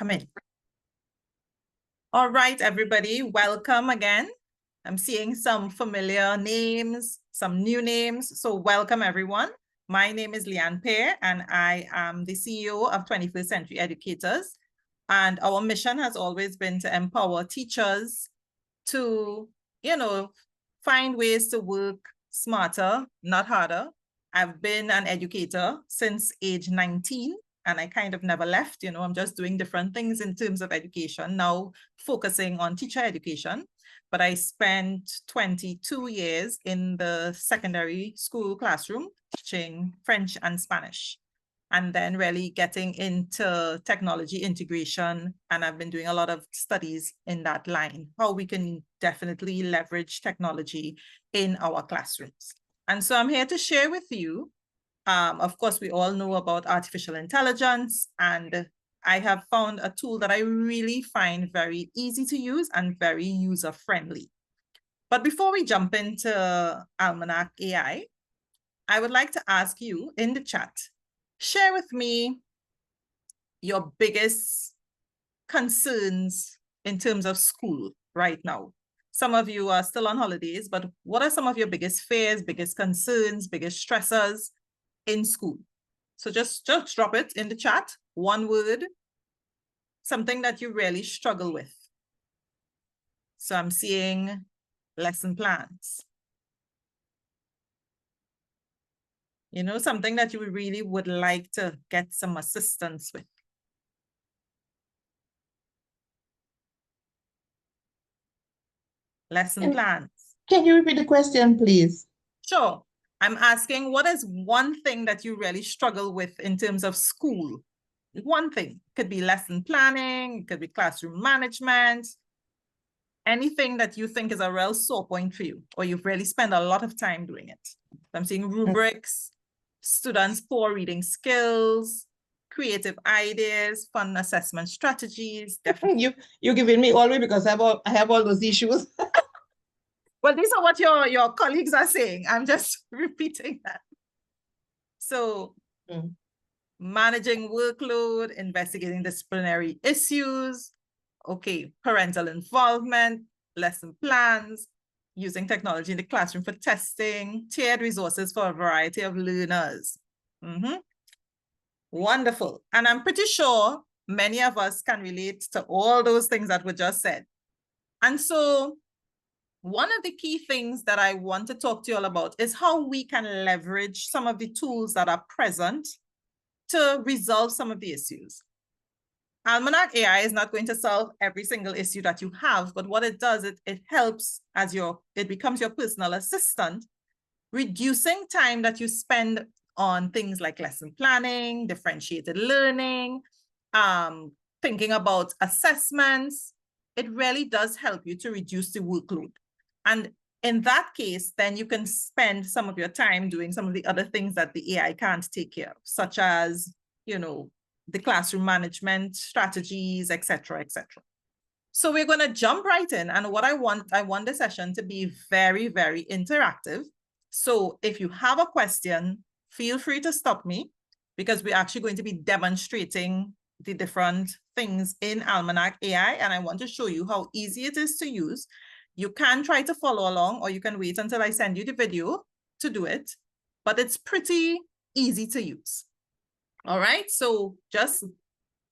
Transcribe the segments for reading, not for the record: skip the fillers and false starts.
come in. All right, everybody, welcome again. I'm seeing some familiar names, some new names. So welcome, everyone. My name is Pierre, and I am the CEO of 21st Century Educators. And our mission has always been to empower teachers to, find ways to work smarter, not harder. I've been an educator since age 19. And I kind of never left, I'm just doing different things in terms of education, now focusing on teacher education. But I spent 22 years in the secondary school classroom teaching French and Spanish, and then really getting into technology integration. And I've been doing a lot of studies in that line, how we can definitely leverage technology in our classrooms. And so I'm here to share with you. Of course, we all know about artificial intelligence, and I have found a tool that I really find very easy to use and very user-friendly. But before we jump into Almanack AI, I would like to ask you in the chat, share with me your biggest concerns in terms of school right now. Some of you are still on holidays, but what are some of your biggest fears, biggest concerns, biggest stressors in school? So just drop it in the chat, one word, something that you really struggle with. So I'm seeing lesson plans. Something that you really would like to get some assistance with. Lesson plans. Can you repeat the question, please? Sure. I'm asking, what is one thing that you really struggle with in terms of school? One thing. It could be lesson planning, it could be classroom management, anything that you think is a real sore point for you, or you've really spent a lot of time doing it. I'm seeing rubrics, students' poor reading skills, creative ideas, fun assessment strategies. Definitely. You're giving me all the way because I have all those issues. Well, these are what your colleagues are saying. I'm just repeating that. So managing workload, investigating disciplinary issues, okay, parental involvement, lesson plans, using technology in the classroom for testing, tiered resources for a variety of learners. Wonderful. And I'm pretty sure many of us can relate to all those things that were just said. And so one of the key things that I want to talk to you all about is how we can leverage some of the tools that are present to resolve some of the issues. Almanack AI is not going to solve every single issue that you have, but what it does, it helps as it becomes your personal assistant, reducing time that you spend on things like lesson planning, differentiated learning, thinking about assessments. It really does help you to reduce the workload. And in that case, then you can spend some of your time doing some of the other things that the AI can't take care of, such as, the classroom management strategies, et cetera, et cetera. So we're going to jump right in. And what I want the session to be very, very interactive. So if you have a question, feel free to stop me, because we're actually going to be demonstrating the different things in Almanack AI. And I want to show you how easy it is to use. You can try to follow along, or you can wait until I send you the video to do it, but it's pretty easy to use. All right, so just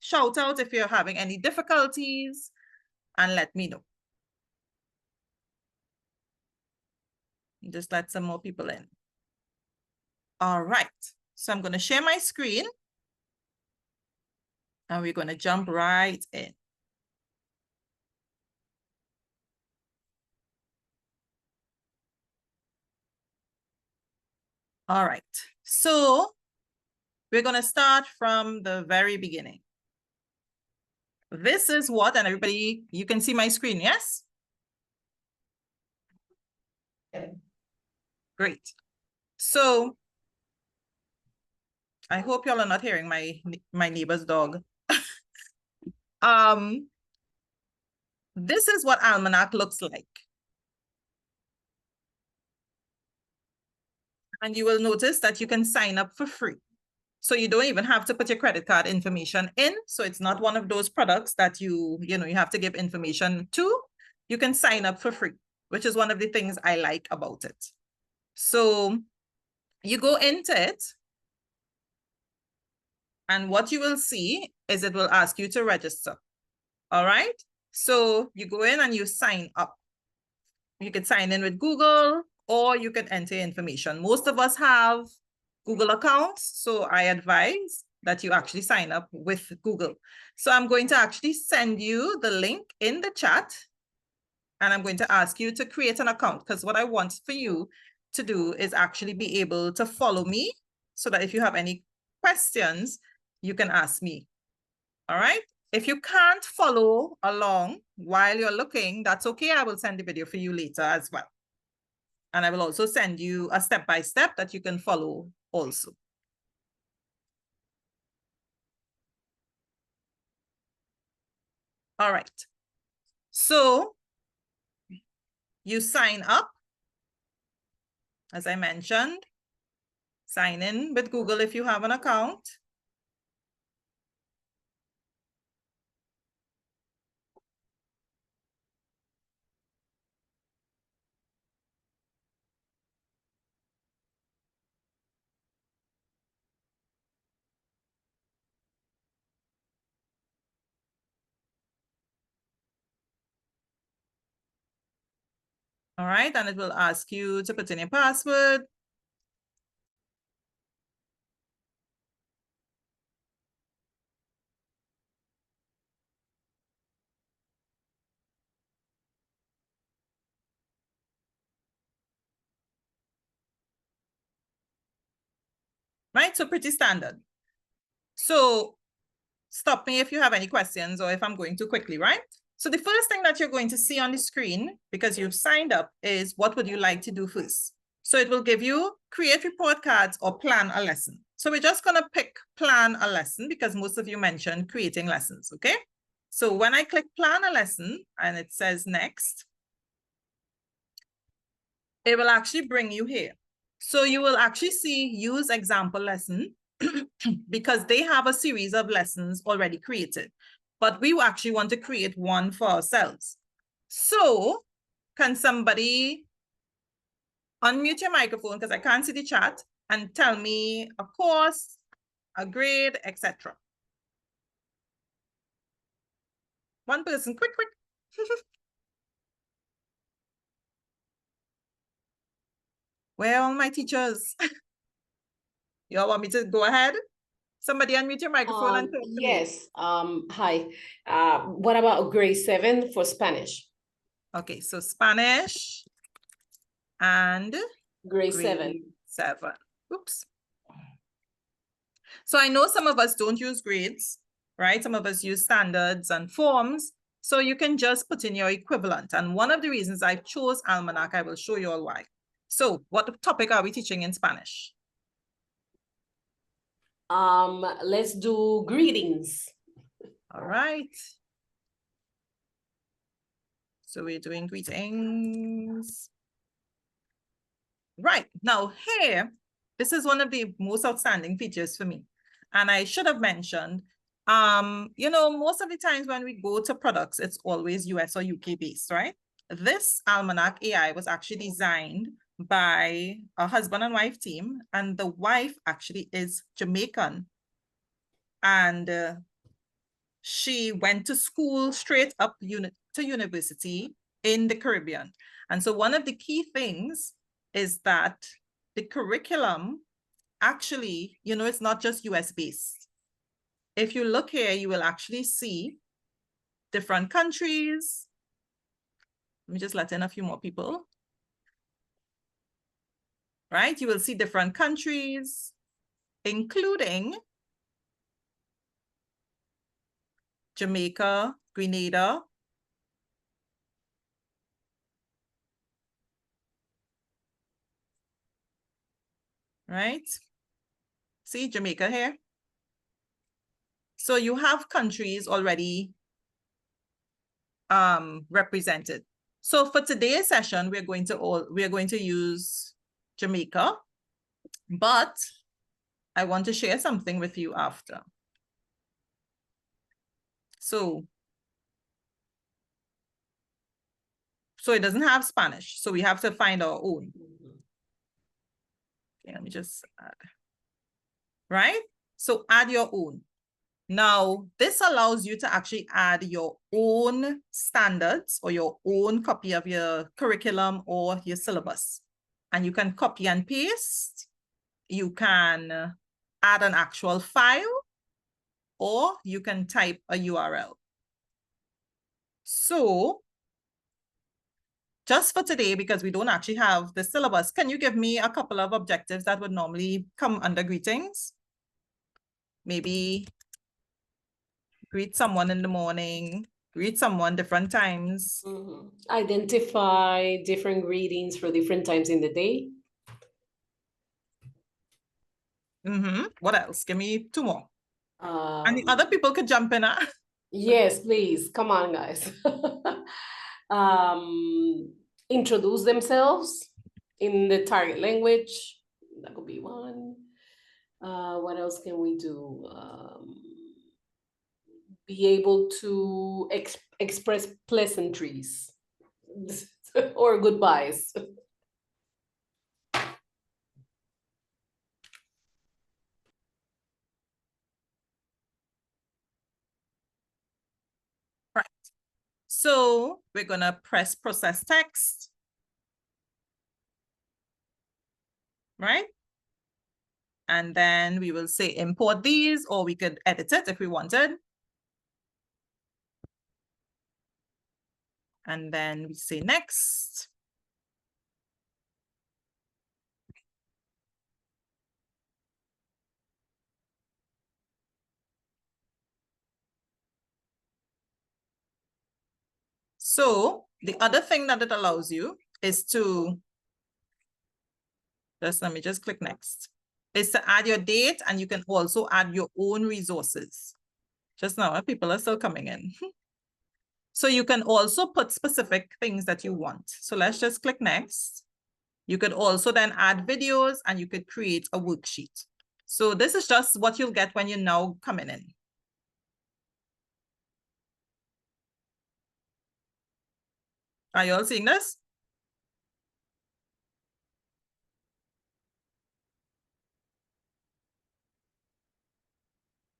shout out if you're having any difficulties and let me know. Just let some more people in. All right, so I'm going to share my screen and we're going to jump right in. All right, so we're going to start from the very beginning. This is what, and everybody, you can see my screen, yes? Okay. Great. So I hope y'all are not hearing my neighbor's dog. This is what Almanack looks like. And you will notice that you can sign up for free. So you don't even have to put your credit card information in. So it's not one of those products that you have to give information to. You can sign up for free, which is one of the things I like about it. So you go into it, and what you will see is it will ask you to register. All right. So you go in and you sign up. You can sign in with Google, or you can enter information. Most of us have Google accounts, so I advise that you actually sign up with Google. So I'm going to actually send you the link in the chat, and I'm going to ask you to create an account, because what I want for you to do is actually be able to follow me, so that if you have any questions, you can ask me. All right. If you can't follow along while you're looking, that's okay. I will send the video for you later as well. And I will also send you a step-by-step that you can follow also. All right. So you sign up, as I mentioned. Sign in with Google if you have an account. All right, and it will ask you to put in your password. Right, so pretty standard. So stop me if you have any questions or if I'm going too quickly, right? So the first thing that you're going to see on the screen, because you've signed up, is what would you like to do first? So it will give you create report cards or plan a lesson. So we're just going to pick plan a lesson because most of you mentioned creating lessons, okay? So when I click plan a lesson and it says next, it will actually bring you here. So you will actually see use example lesson because they have a series of lessons already created, but we actually want to create one for ourselves. So can somebody unmute your microphone, because I can't see the chat, and tell me a course, a grade, etc. One person, quick. Where are all my teachers? You all want me to go ahead? Somebody unmute your microphone and talk to me. Yes. Hi. What about grade 7 for Spanish? Okay, so Spanish and Grade 7. 7. Oops. So I know some of us don't use grades, right? Some of us use standards and forms. So you can just put in your equivalent. And one of the reasons I chose Almanac, I will show you all why. So what topic are we teaching in Spanish? Let's do greetings. All right. So we're doing greetings. Right. Now here, this is one of the most outstanding features for me. And I should have mentioned, most of the times when we go to products, it's always US or UK based, right? This Almanack AI was actually designed by a husband and wife team, and the wife actually is Jamaican. And she went to school straight up to university in the Caribbean. And so one of the key things is that the curriculum actually, it's not just US based. If you look here, you will actually see different countries. Let me just let in a few more people. Right? You will see different countries, including Jamaica, Grenada, right? See Jamaica here. So you have countries already represented. So for today's session, we're going to use Jamaica, but I want to share something with you after. So it doesn't have Spanish, so we have to find our own. Okay, let me just add. Right? So add your own. Now, this allows you to actually add your own standards or your own copy of your curriculum or your syllabus. And you can copy and paste. You can add an actual file, or you can type a URL. So just for today, because we don't actually have the syllabus, can you give me a couple of objectives that would normally come under greetings? Maybe greet someone in the morning, greet someone different times. Identify different greetings for different times in the day. What else? Give me 2 more. And the other people could jump in. Yes, please. Come on, guys. Introduce themselves in the target language. That could be one. What else can we do? Be able to express pleasantries or goodbyes. Right. So we're going to press process text. Right? And then we will say import these, or we could edit it if we wanted. And then we say next. So the other thing that it allows you is to, let me just click next, is to add your date, and you can also add your own resources. Just now, people are still coming in. So you can also put specific things that you want. So let's just click next. You could also then add videos, and you could create a worksheet. So this is just what you'll get when you're now coming in. Are you all seeing this?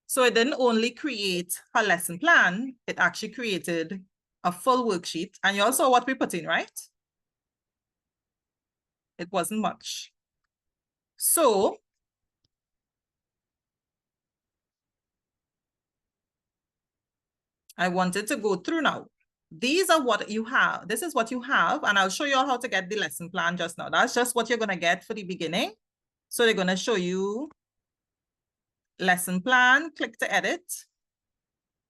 So it didn't only create a lesson plan, it actually created a full worksheet. And you all saw what we put in, right? It wasn't much. So I wanted to go through now. These are what you have. This is what you have. And I'll show you all how to get the lesson plan just now. That's just what you're going to get for the beginning. So they're going to show you lesson plan, click to edit.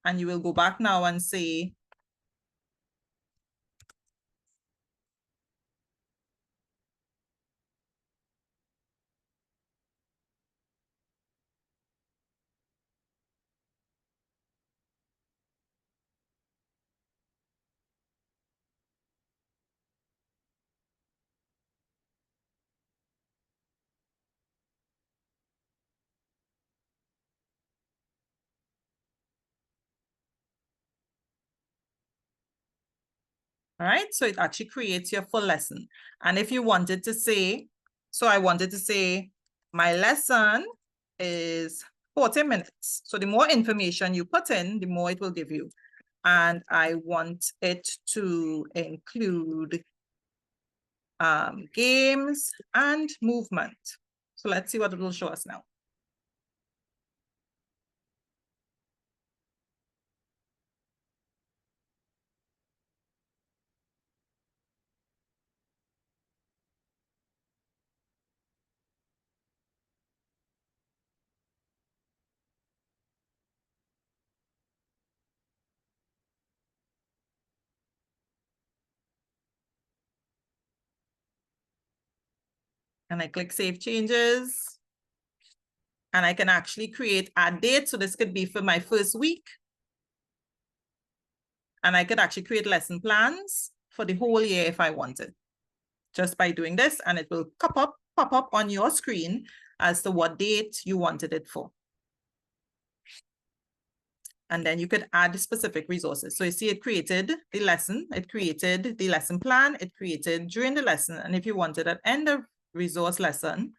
And you will go back now and say, all right, so it actually creates your full lesson. And if you wanted to say, so I wanted to say, my lesson is 40 minutes. So the more information you put in, the more it will give you. And I want it to include games and movement. So let's see what it will show us now. And I click Save Changes. And I can actually create add date. So this could be for my first week. And I could actually create lesson plans for the whole year if I wanted. Just by doing this, and it will pop up on your screen. as to what date you wanted it for. And then you could add specific resources. So you see it created the lesson, it created the lesson plan, it created during the lesson. And if you wanted an end of resource lesson,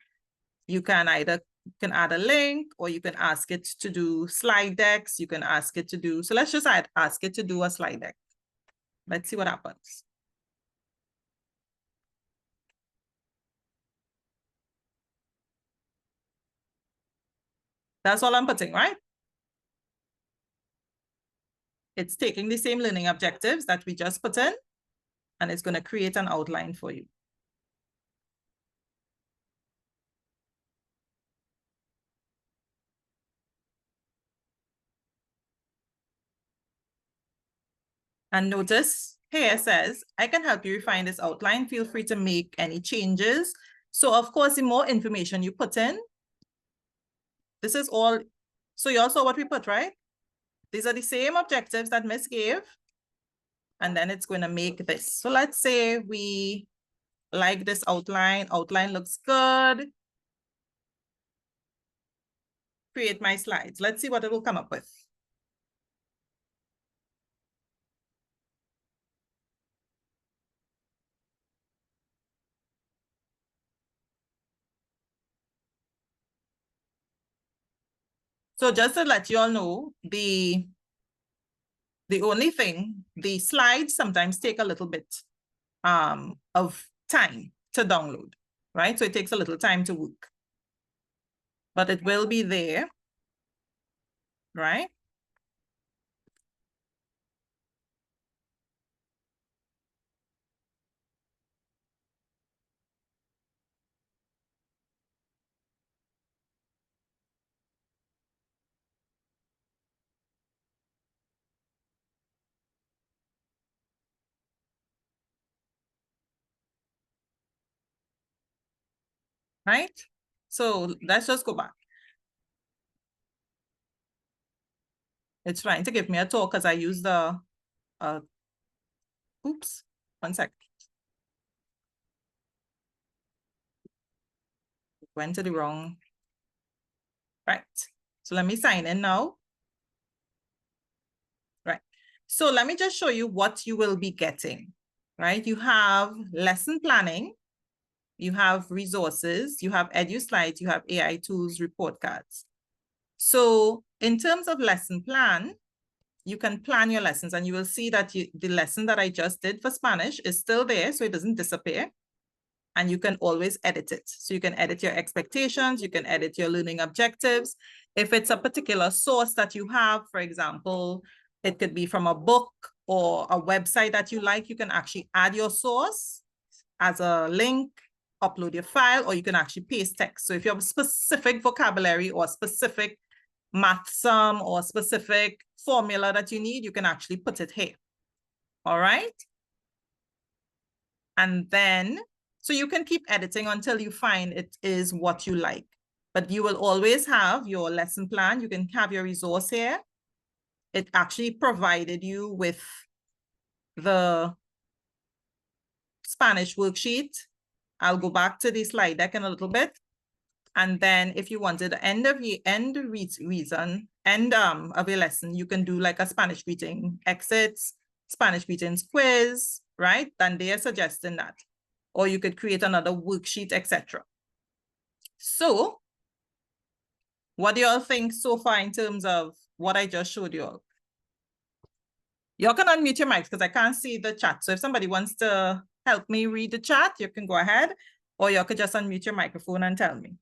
you can either add a link, or you can ask it to do slide decks. You can ask it to do, so let's just ask it to do a slide deck. Let's see what happens. That's all I'm putting, right? It's taking the same learning objectives that we just put in, and it's going to create an outline for you. And notice here it says, I can help you refine this outline. Feel free to make any changes. So of course, the more information you put in, this is all. So you all saw what we put, right? These are the same objectives that Miss gave. And then it's going to make this. So let's say we like this outline. Outline looks good. Create my slides. Let's see what it will come up with. So just to let you all know, the only thing, the slides sometimes take a little bit of time to download, right? So it takes a little time to work, but it will be there, right? Right? So let's just go back. It's trying to give me a talk because I used the, oops, 1 sec. Went to the wrong, right. So let me sign in now. Right. So let me just show you what you will be getting, right? You have lesson planning, you have resources, you have edu slides, you have AI tools, report cards. So in terms of lesson plan, you can plan your lessons, and you will see that the lesson that I just did for Spanish is still there, so it doesn't disappear. And you can always edit it. So you can edit your expectations, you can edit your learning objectives. If it's a particular source that you have, for example, it could be from a book or a website that you like, you can actually add your source as a link, upload your file, or you can actually paste text. So if you have a specific vocabulary or specific math sum or specific formula that you need, you can actually put it here. All right. And then, so you can keep editing until you find it is what you like. But you will always have your lesson plan. You can have your resource here. It actually provided you with the Spanish worksheet. I'll go back to the slide deck in a little bit. And then if you wanted the end of your lesson, you can do like a Spanish greeting exits, Spanish greetings quiz, right? And they are suggesting that. Or you could create another worksheet, etc. So what do y'all think so far in terms of what I just showed you all? Y'all can unmute your mics because I can't see the chat. So if somebody wants to help me read the chat, you can go ahead, or y'all could just unmute your microphone and tell me.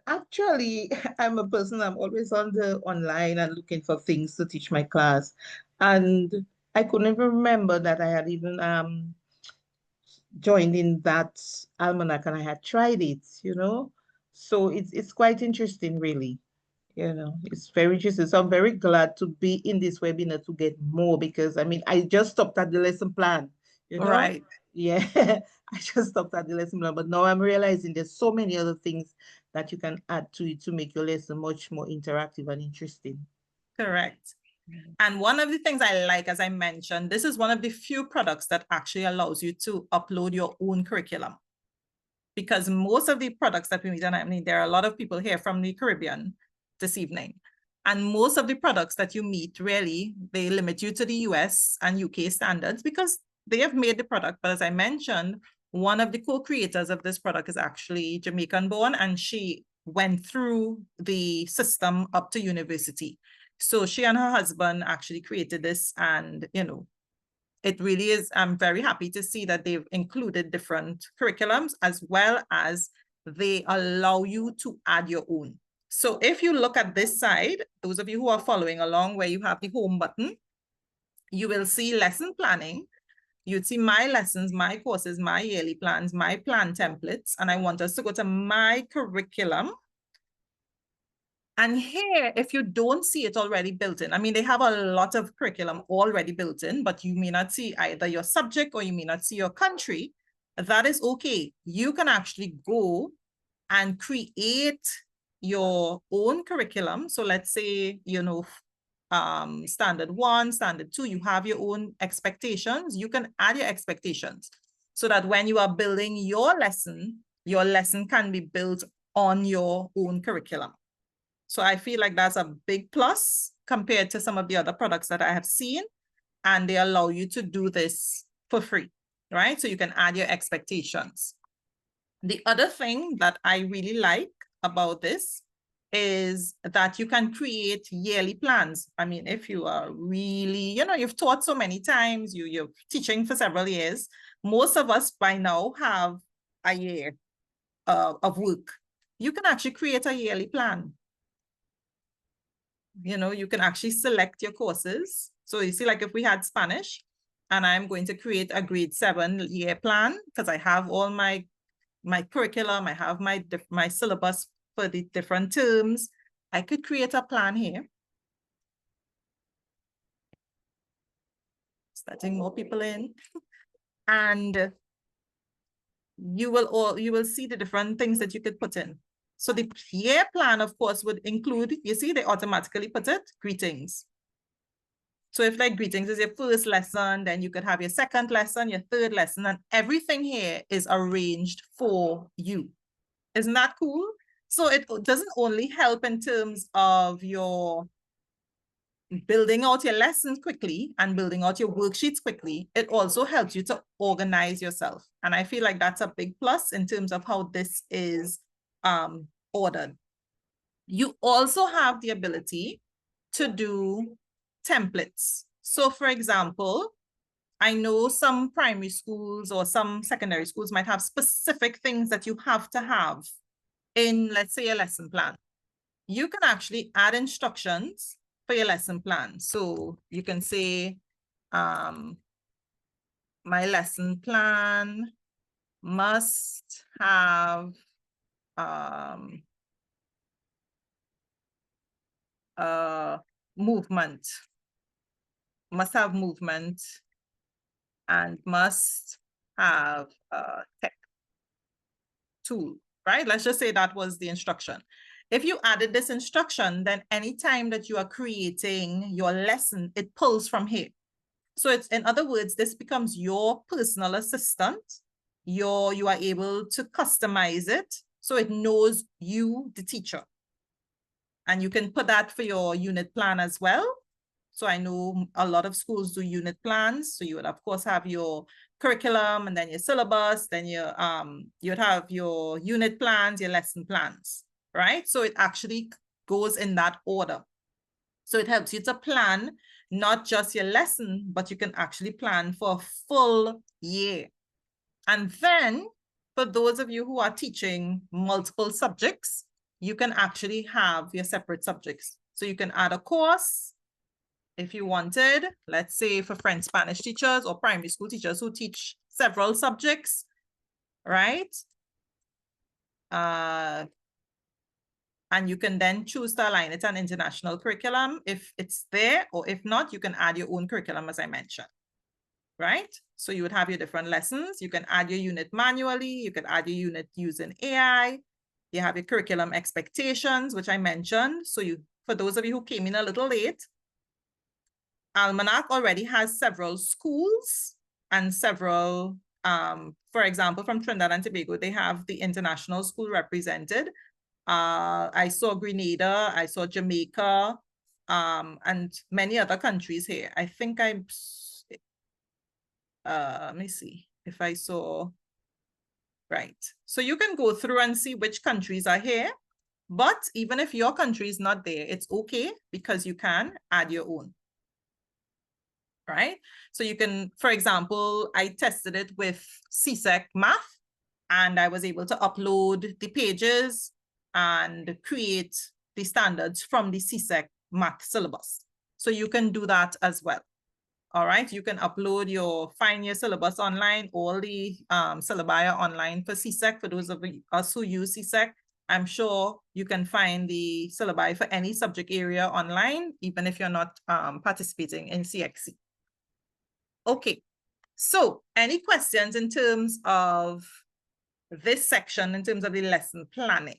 Actually, I'm a person, I'm always on the online and looking for things to teach my class. And I couldn't even remember that I had even joined in that almanac, and I had tried it, So it's quite interesting, really. It's very interesting. So I'm very glad to be in this webinar to get more, because I mean, I just stopped at the lesson plan, Right. Yeah, I just stopped at the lesson plan, but now I'm realizing there's so many other things that you can add to it to make your lesson much more interactive and interesting. Correct. And one of the things I like, as I mentioned, this is one of the few products that actually allows you to upload your own curriculum. because most of the products that we meet, and I mean, there are a lot of people here from the Caribbean this evening, and most of the products that you meet, really, they limit you to the US and UK standards because they have made the product. But as I mentioned, one of the co-creators of this product is actually Jamaican born, and she went through the system up to university. So she and her husband actually created this, and, you know, it really is, I'm very happy to see that they've included different curriculums, as well as they allow you to add your own. So if you look at this side, those of you who are following along where you have the home button, you will see lesson planning. You'd see my lessons, my courses, my yearly plans, my plan templates, and I want us to go to my curriculum. And here, if you don't see it already built in, I mean, they have a lot of curriculum already built in, but you may not see either your subject or you may not see your country. That is okay. You can actually go and create your own curriculum. So let's say, you know, standard 1, standard 2, you have your own expectations. You can add your expectations so that when you are building your lesson can be built on your own curriculum. So I feel like that's a big plus compared to some of the other products that I have seen, and they allow you to do this for free, right? So you can add your expectations. The other thing that I really like about this is that you can create yearly plans. I mean, if you are really, you know, you've taught so many times, you're teaching for several years, most of us by now have a year of work. You can actually create a yearly plan. You know, you can actually select your courses. So you see, like if we had Spanish and I'm going to create a grade 7 year plan, because I have all my curriculum, I have my syllabus for the different terms, I could create a plan here. Letting more people in. And you will see the different things that you could put in. So the year plan, of course, would include, you see, they automatically put it, greetings. So if like greetings is your first lesson, then you could have your second lesson, your third lesson, and everything here is arranged for you. Isn't that cool? So it doesn't only help in terms of your building out your lessons quickly and building out your worksheets quickly, it also helps you to organize yourself. And I feel like that's a big plus in terms of how this is ordered. You also have the ability to do templates. So for example, I know some primary schools or some secondary schools might have specific things that you have to have in, let's say, a lesson plan. You can actually add instructions for your lesson plan. So you can say, my lesson plan must have movement, and must have a tech tool, right? Let's just say that was the instruction. If you added this instruction, then anytime that you are creating your lesson, it pulls from here. So it's, in other words, this becomes your personal assistant. You are able to customize it so it knows you, the teacher. And you can put that for your unit plan as well. So I know a lot of schools do unit plans. So you would, of course, have your curriculum and then your syllabus, then your you'd have your unit plans, your lesson plans, right? So it actually goes in that order. So it helps you to plan not just your lesson, but you can actually plan for a full year. And then for those of you who are teaching multiple subjects, you can actually have your separate subjects. So you can add a course if you wanted, let's say for French Spanish teachers or primary school teachers who teach several subjects, right? And you can then choose to align it to an international curriculum if it's there, or if not, you can add your own curriculum as I mentioned, right? So you would have your different lessons. You can add your unit manually. You can add your unit using AI. You have your curriculum expectations, which I mentioned. So for those of you who came in a little late, Almanack already has several schools and several for example, from Trinidad and Tobago, they have the international school represented. I saw Grenada, I saw Jamaica, and many other countries here. I think let me see if I saw, right. So you can go through and see which countries are here, but even if your country is not there, it's okay because you can add your own, right? So you can, for example, I tested it with CSEC math, and I was able to upload the pages and create the standards from the CSEC math syllabus. So you can do that as well. All right, you can upload find your syllabus online, all the syllabi are online for CSEC. For those of us who use CSEC, I'm sure you can find the syllabi for any subject area online, even if you're not participating in CXC. Okay, so any questions in terms of this section, in terms of the lesson planning?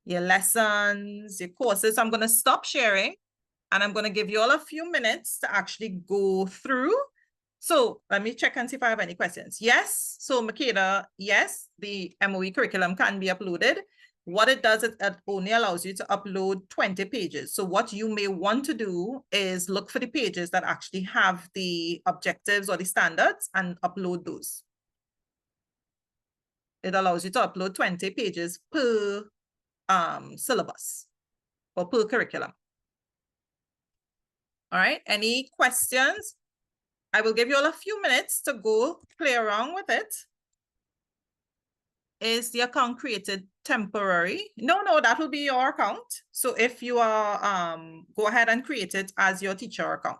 Your lessons, your courses. So I'm going to stop sharing and I'm going to give you all a few minutes to actually go through. So let me check and see if I have any questions. Yes. So Makeda, yes, the MOE curriculum can be uploaded. What it does is it only allows you to upload 20 pages. So what you may want to do is look for the pages that actually have the objectives or the standards and upload those. It allows you to upload 20 pages per syllabus or per curriculum. All right, any questions? I will give you all a few minutes to go play around with it. Is the account created temporary? No, that will be your account. So if you are, go ahead and create it as your teacher account.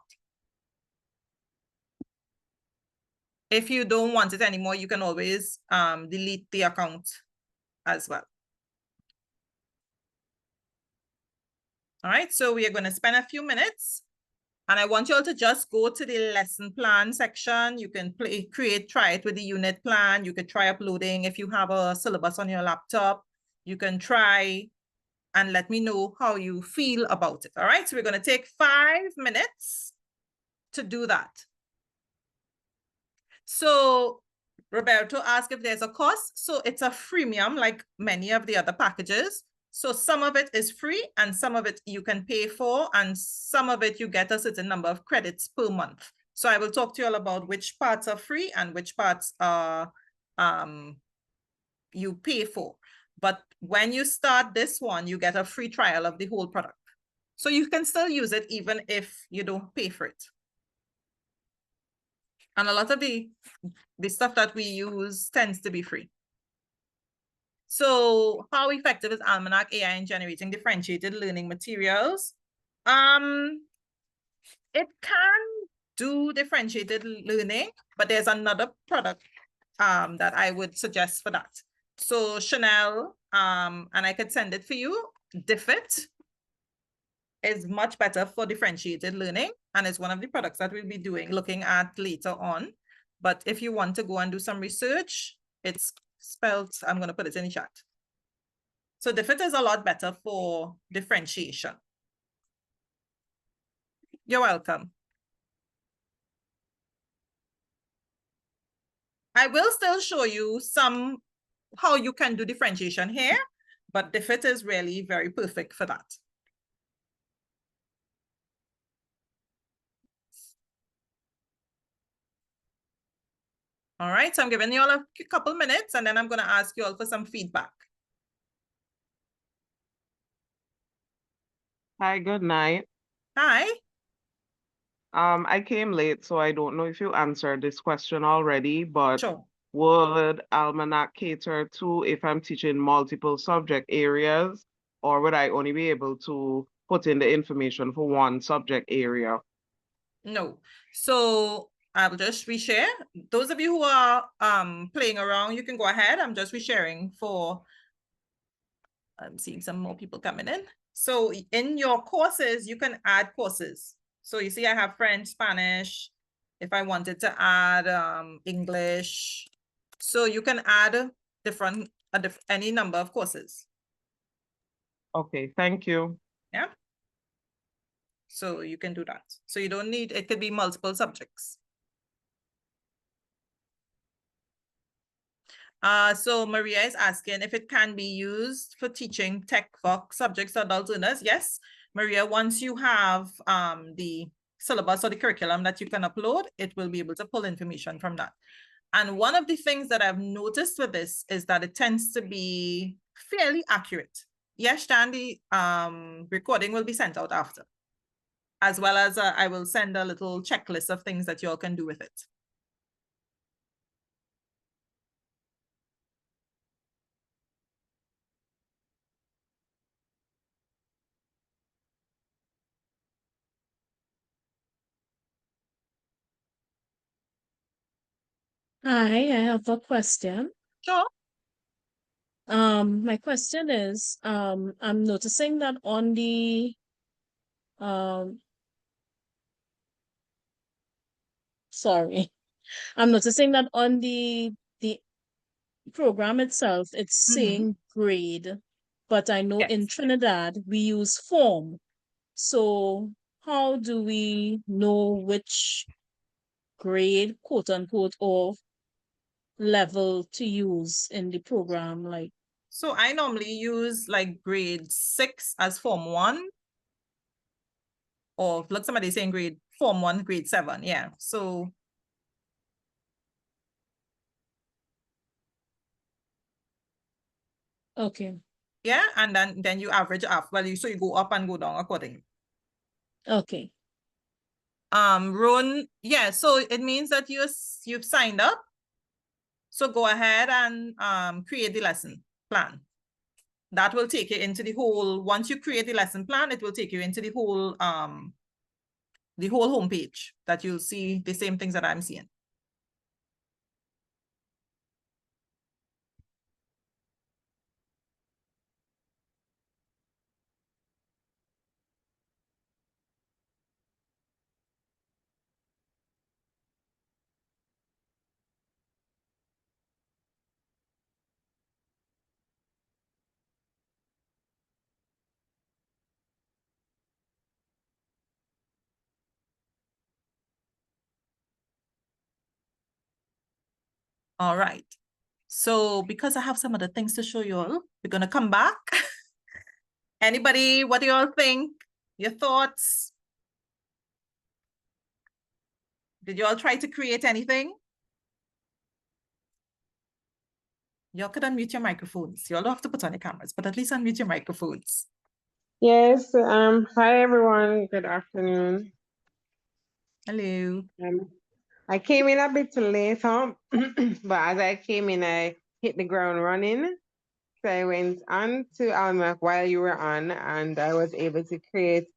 If you don't want it anymore, you can always delete the account as well. All right, so we are going to spend a few minutes. And I want you all to just go to the lesson plan section. You can try it with the unit plan. You could try uploading if you have a syllabus on your laptop. You can try and let me know how you feel about it. All right, so we're going to take 5 minutes to do that. So Roberto asked if there's a cost. So it's a freemium like many of the other packages. So some of it is free and some of it you can pay for, and some of it you get a certain number of credits per month. So I will talk to you all about which parts are free and which parts are you pay for. But when you start this one, you get a free trial of the whole product. So you can still use it even if you don't pay for it. And a lot of the stuff that we use tends to be free. So how effective is Almanack AI in generating differentiated learning materials? It can do differentiated learning, but there's another product that I would suggest for that. So Chanel, and I could send it for you, DiffIt is much better for differentiated learning, and it's one of the products that we'll be looking at later on. But if you want to go and do some research, it's spelled, I'm going to put it in the chat. So DiffIt is a lot better for differentiation. You're welcome. I will still show you how you can do differentiation here, but DiffIt is really very perfect for that. All right, so I'm giving you all a couple minutes and then I'm going to ask you all for some feedback. Hi, good night. Hi. I came late, so I don't know if you answered this question already, but Sure. would Almanack cater to if I'm teaching multiple subject areas, or would I only be able to put in the information for one subject area? No. So I will just reshare. Those of you who are playing around, you can go ahead. I'm just resharing for, I'm seeing some more people coming in. So in your courses, you can add courses. So you see I have French, Spanish, if I wanted to add English. So you can add any number of courses. Okay, thank you. Yeah. So you can do that. So you don't need, it could be multiple subjects. So Maria is asking if it can be used for teaching tech for subjects to adult learners. Yes, Maria, once you have the syllabus or the curriculum that you can upload, it will be able to pull information from that. And one of the things that I've noticed with this is that it tends to be fairly accurate. Yes, Dan, the recording will be sent out after, as well as I will send a little checklist of things that you all can do with it. Hi, I have a question. Sure. My question is, I'm noticing that on the sorry, I'm noticing that on the program itself, it's saying grade, but I know in Yes. Trinidad we use form. So how do we know which grade, quote unquote, or level to use in the program? Like, So I normally use like grade 6 as form 1. Or look, somebody saying grade form 1, grade 7. Yeah. So okay. yeah, and then you average up. Well, so you go up and go down accordingly. Okay. Ron, yeah, so it means that you've signed up. So go ahead and create the lesson plan. That will take you into the whole, once you create the lesson plan, it will take you into the whole homepage that you'll see the same things that I'm seeing. All right. So because I have some other things to show you all, we're going to come back. Anybody, what do you all think? Your thoughts? Did you all try to create anything? Y'all could unmute your microphones. You all don't have to put on your cameras, but at least unmute your microphones. Yes, hi everyone, good afternoon. Hello. I came in a bit late, but as I came in, I hit the ground running. So I went on to Almanack while you were on, and I was able to create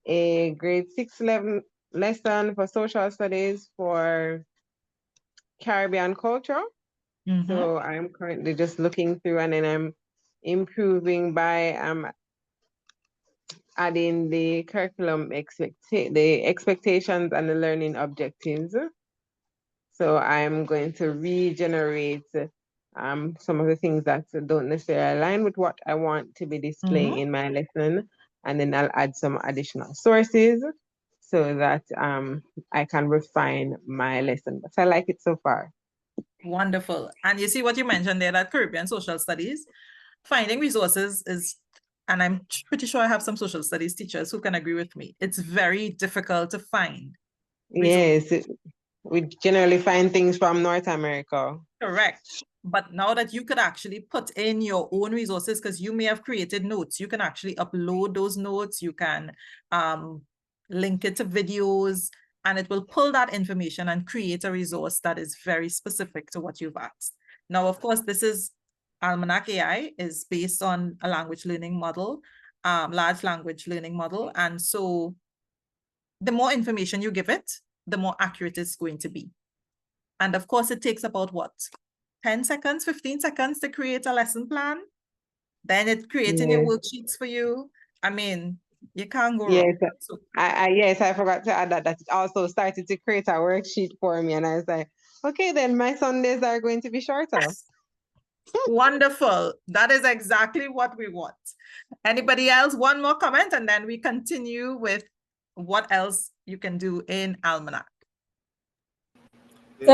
a grade 6 lesson for social studies for Caribbean culture. So I'm currently just looking through, and then I'm improving by adding the curriculum the expectations and the learning objectives. So I'm going to regenerate some of the things that don't necessarily align with what I want to be displaying in my lesson. And then I'll add some additional sources so that I can refine my lesson. But I like it so far. Wonderful. And you see what you mentioned there, that Caribbean social studies, finding resources is, and I'm pretty sure I have some social studies teachers who can agree with me, it's very difficult to find resources. Yes, we generally find things from North America. Correct. But now that you could actually put in your own resources, because you may have created notes, you can actually upload those notes, you can link it to videos, and it will pull that information and create a resource that is very specific to what you've asked. Now, of course, this is Almanack AI is based on a language learning model, large language learning model. And so the more information you give it, the more accurate it's going to be. And of course, it takes about what? 10 seconds, 15 seconds to create a lesson plan. Then it creating your worksheets for you. I mean, you can't go wrong. So, yes, I forgot to add that it also started to create a worksheet for me. And I was like, okay, then my Sundays are going to be shorter. Wonderful. That is exactly what we want. Anybody else? One more comment, and then we continue with what else you can do in Almanack. Good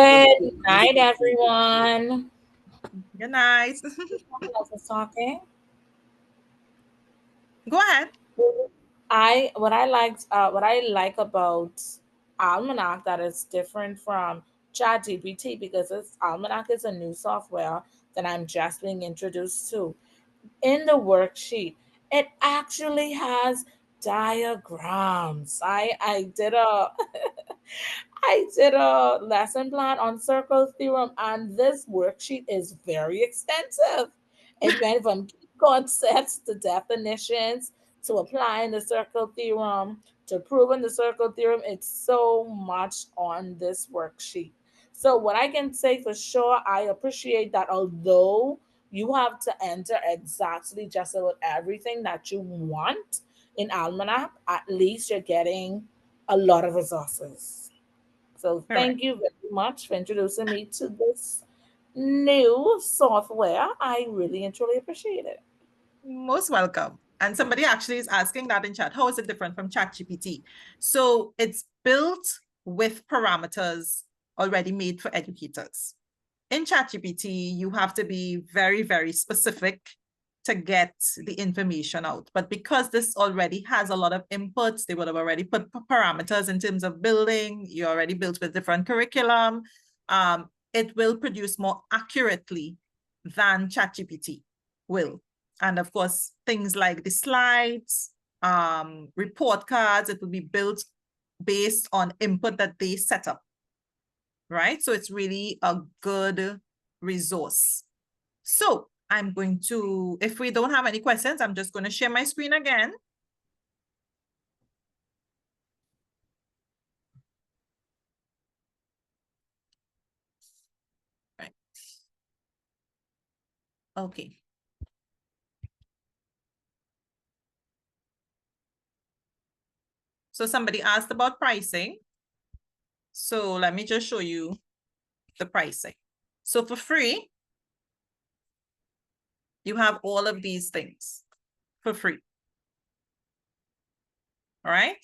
night, everyone. Good night. I was talking. Go ahead. What I like about Almanac that is different from ChatGPT, because Almanac is a new software that I'm just being introduced to. In the worksheet, it actually has diagrams. I did a I did a lesson plan on circle theorem, and this worksheet is very extensive. It went from key concepts to definitions to applying the circle theorem to proving the circle theorem. It's so much on this worksheet. So, what I can say for sure, I appreciate that although you have to enter exactly just about everything that you want in Almanac, at least you're getting a lot of resources. So Correct. thank you very much for introducing me to this new software. I really and truly appreciate it. Most welcome. And somebody actually is asking that in chat. How is it different from ChatGPT? So it's built with parameters already made for educators. In ChatGPT, you have to be very, very specific to get the information out. But because this already has a lot of inputs, they would have already put parameters in terms of building. You already built with different curriculum. It will produce more accurately than ChatGPT will. And of course, things like the slides, report cards, it will be built based on input that they set up, right? So it's really a good resource. So I'm going to, if we don't have any questions, I'm just going to share my screen again. Right. Okay. So somebody asked about pricing. So let me just show you the pricing. So for free, you have all of these things for free. All right.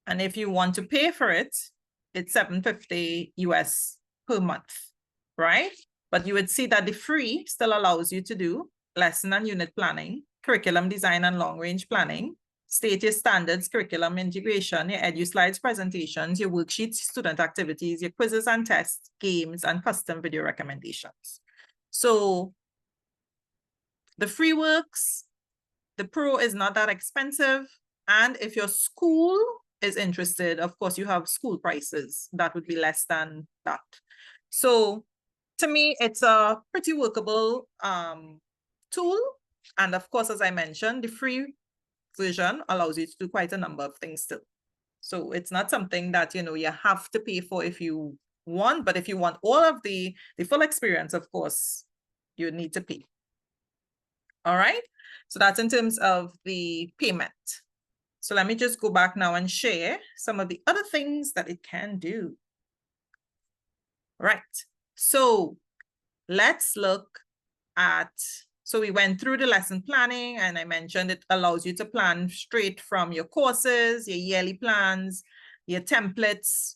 And if you want to pay for it, it's $750 US per month, right? But you would see that the free still allows you to do lesson and unit planning, curriculum design and long-range planning, state your standards, curriculum integration, your EduSlides presentations, your worksheets, student activities, your quizzes and tests, games, and custom video recommendations. So the free works, the pro is not that expensive. And if your school is interested, of course, you have school prices that would be less than that. So to me, it's a pretty workable tool. And of course, as I mentioned, the free version allows you to do quite a number of things still. So it's not something that, you know, you have to pay for if you want, but if you want all of the full experience, of course, you need to pay. All right. So that's in terms of the payment. So let me just go back now and share some of the other things that it can do. Right. So let's look at, so we went through the lesson planning and I mentioned it allows you to plan straight from your courses, your yearly plans, your templates,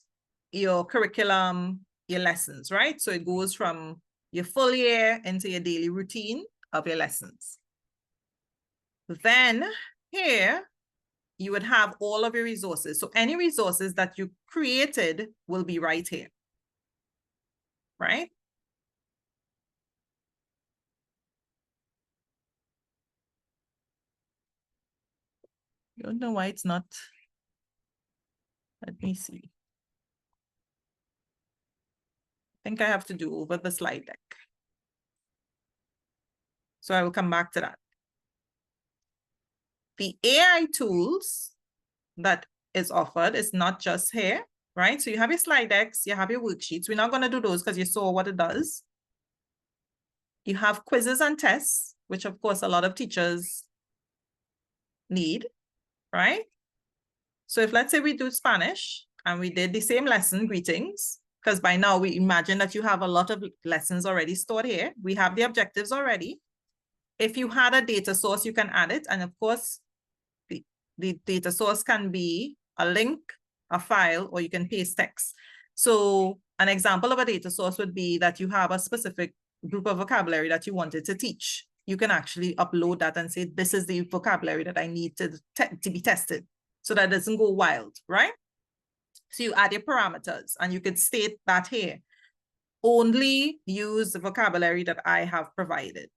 your curriculum, your lessons, right? So it goes from your full year into your daily routine of your lessons. Then here, you would have all of your resources. So any resources that you created will be right here, right? I don't know why it's not. Let me see. I think I have to do over the slide deck. So I will come back to that. The AI tools that is offered is not just here, right? So you have your slide decks, you have your worksheets. We're not going to do those because you saw what it does. You have quizzes and tests, which of course a lot of teachers need, right? So if let's say we do Spanish and we did the same lesson, greetings, because by now we imagine that you have a lot of lessons already stored here. We have the objectives already. If you had a data source, you can add it. And of course, the data source can be a link, a file, or you can paste text. So an example of a data source would be that you have a specific group of vocabulary that you wanted to teach, you can actually upload that and say, this is the vocabulary that I need to be tested, so that it doesn't go wild, right? So you add your parameters and you could state that here, only use the vocabulary that I have provided.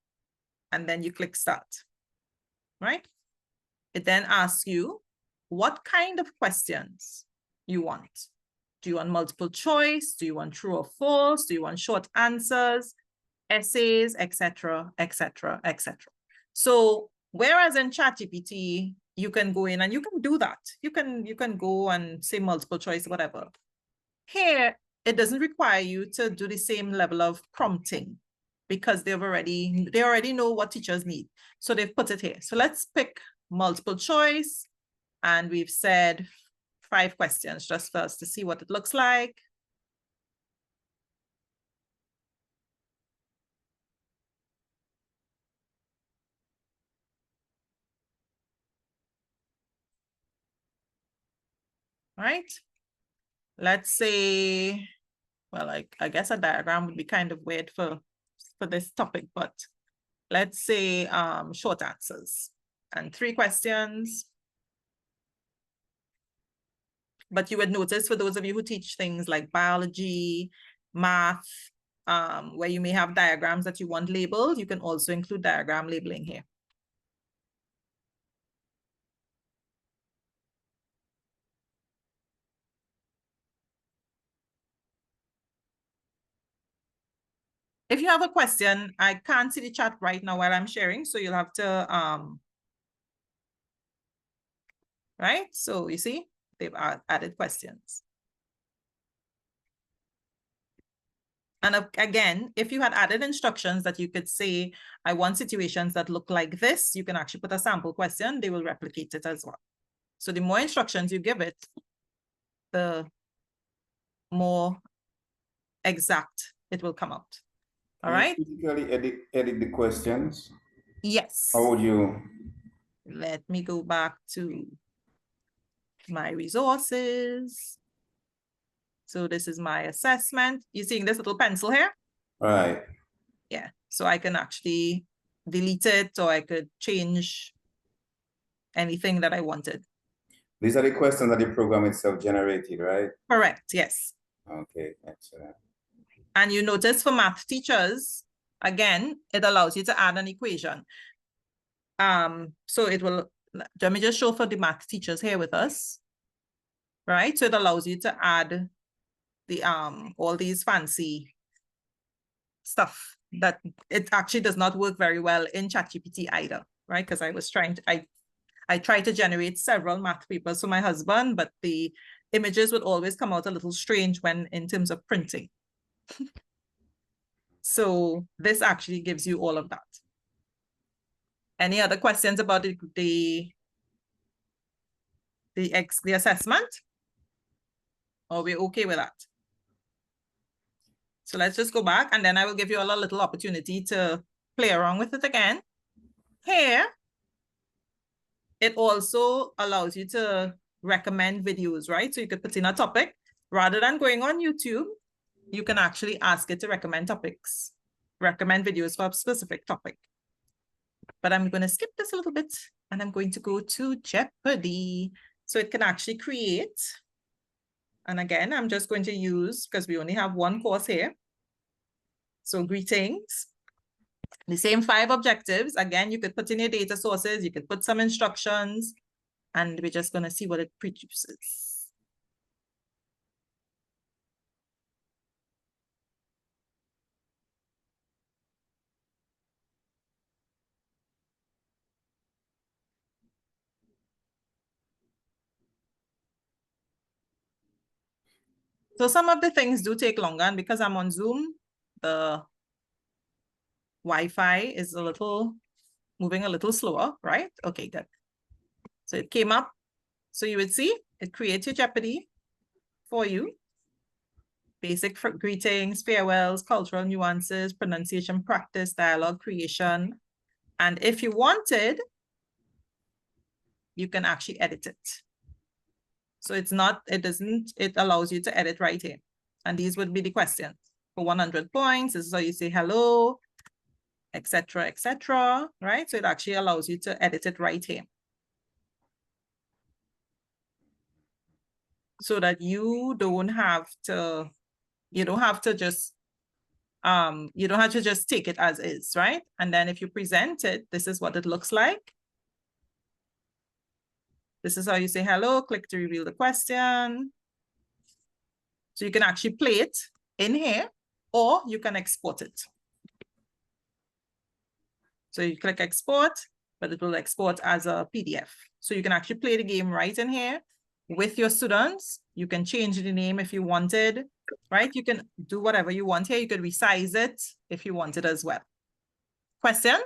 And then you click start, right? It then asks you what kind of questions you want. Do you want multiple choice? Do you want true or false? Do you want short answers, essays, etc., etc., etc.? So whereas in ChatGPT, you can go in and you can do that. You can go and say multiple choice, whatever. Here, it doesn't require you to do the same level of prompting because they already know what teachers need. So they've put it here. So let's pick multiple choice. And we've said 5 questions just for us to see what it looks like. Right? Let's say, well, I guess a diagram would be kind of weird for this topic, but let's say short answers and 3 questions. But you would notice for those of you who teach things like biology, math, where you may have diagrams that you want labeled, you can also include diagram labeling here. If you have a question, I can't see the chat right now while I'm sharing, so you'll have to, right? So you see, they've added questions. And again, if you had added instructions that you could say, I want situations that look like this, you can actually put a sample question, they will replicate it as well. So the more instructions you give it, the more exact it will come out. All right? Physically edit the questions? Yes. How would you? Let me go back to my resources. So this is my assessment. You seeing this little pencil here? Right. Yeah. So I can actually delete it, or I could change anything that I wanted. These are the questions that the program itself generated, right? Correct. Yes. Okay, excellent. And you notice for math teachers, again, it allows you to add an equation. So it will, let me just show for the math teachers here with us, right? So it allows you to add the all these fancy stuff that it actually does not work very well in ChatGPT either, right? Because I was trying to, I tried to generate several math papers for my husband, but the images would always come out a little strange when in terms of printing. So this actually gives you all of that. Any other questions about the assessment? Or we're okay with that? So let's just go back, and then I will give you all a little opportunity to play around with it again. Here, it also allows you to recommend videos, right? So you could put in a topic. Rather than going on YouTube, you can actually ask it to recommend topics, recommend videos for a specific topic. But I'm going to skip this a little bit, and I'm going to go to Jeopardy. So it can actually create. And again, I'm just going to use, because we only have one course here. So greetings. The same 5 objectives. Again, you could put in your data sources, you could put some instructions, and we're just going to see what it produces. So some of the things do take longer, and because I'm on Zoom, the Wi-Fi is moving a little slower, right? Okay, good. So it came up. So you would see it creates your Jeopardy for you. Basic greetings, farewells, cultural nuances, pronunciation practice, dialogue creation. And if you wanted, you can actually edit it. So it allows you to edit right here. And these would be the questions. for 100 points. This is how you say hello, etc., etc., right? So it actually allows you to edit it right here. So that you don't have to just take it as is, right? And then if you present it, this is what it looks like. This is how you say hello, click to reveal the question. So you can actually play it in here, or you can export it. So you click export, but it will export as a PDF. So you can actually play the game right in here with your students. You can change the name if you wanted, right? You can do whatever you want here. You could resize it if you wanted as well. Question?